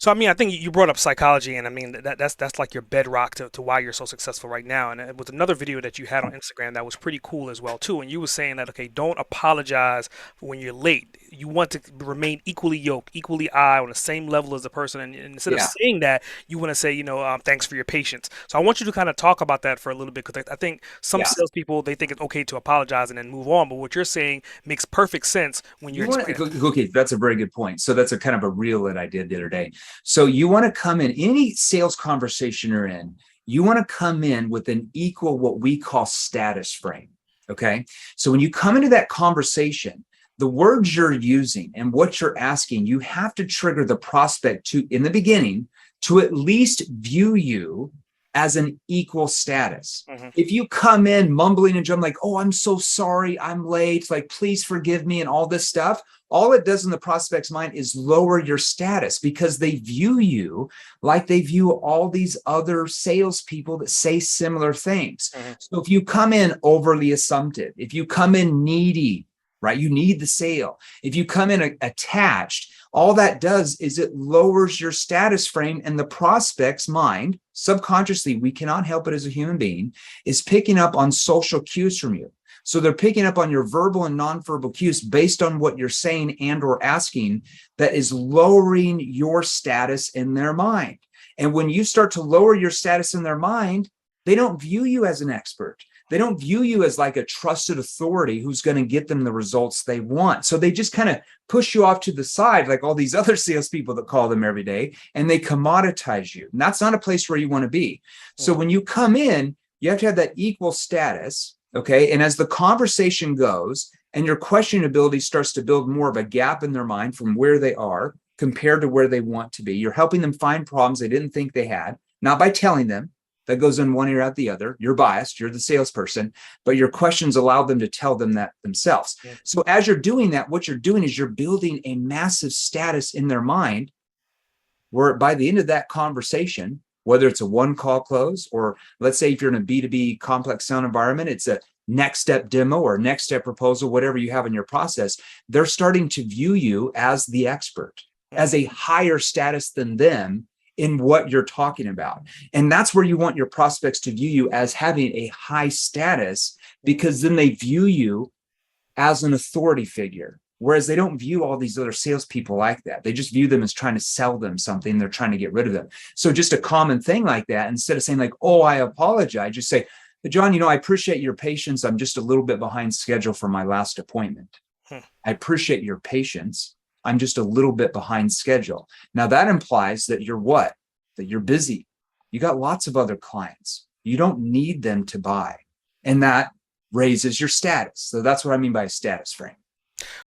So I mean, I think you brought up psychology, and I mean that's like your bedrock to why you're so successful right now. And it was another video that you had on Instagram that was pretty cool as well too. And you were saying that okay, don't apologize for when you're late. You want to remain equally yoked, equally eye on the same level as the person. And instead of Yeah. saying that, you want to say, thanks for your patience. So I want you to kind of talk about that for a little bit because I think some Yeah. salespeople they think it's okay to apologize and then move on. But what you're saying makes perfect sense when you're You want explaining. to, okay, that's a very good point. So that's a kind of a reel that I did the other day. So you want to come in any sales conversation you're in, you want to come in with an equal, what we call status frame. Okay. So when you come into that conversation, the words you're using and what you're asking, you have to trigger the prospect to, in the beginning, to at least view you as an equal status. Hmm. If you come in mumbling and jumbling, like, oh, I'm so sorry, I'm late, like, please forgive me, and all this stuff, all it does in the prospect's mind is lower your status because they view you like they view all these other salespeople that say similar things. Hmm. So if you come in overly assumptive, if you come in needy, right, you need the sale. If you come in attached, all that does is it lowers your status frame, and the prospect's mind, subconsciously, we cannot help it as a human being, is picking up on social cues from you. So they're picking up on your verbal and nonverbal cues based on what you're saying and or asking, that is lowering your status in their mind. And when you start to lower your status in their mind, they don't view you as an expert. They don't view you as like a trusted authority who's going to get them the results they want. So they just kind of push you off to the side, like all these other salespeople that call them every day, and they commoditize you. And that's not a place where you want to be. So when you come in, you have to have that equal status. Okay. And as the conversation goes and your questioning ability starts to build more of a gap in their mind from where they are compared to where they want to be, you're helping them find problems they didn't think they had, not by telling them. That goes in one ear out the other. You're biased, you're the salesperson, but your questions allow them to tell them that themselves. So as you're doing that, what you're doing is you're building a massive status in their mind where by the end of that conversation, whether it's a one call close, or let's say if you're in a B2B complex sound environment, it's a next step demo or next step proposal, whatever you have in your process, they're starting to view you as the expert, as a higher status than them in what you're talking about. And that's where you want your prospects to view you, as having a high status, because then they view you as an authority figure. Whereas they don't view all these other salespeople like that. They just view them as trying to sell them something. They're trying to get rid of them. So just a common thing like that, instead of saying like, oh, I apologize, just say, John, I appreciate your patience. I'm just a little bit behind schedule for my last appointment. I appreciate your patience. I'm just a little bit behind schedule. Now that implies that you're what? That you're busy. You got lots of other clients. You don't need them to buy. And that raises your status. So that's what I mean by a status frame.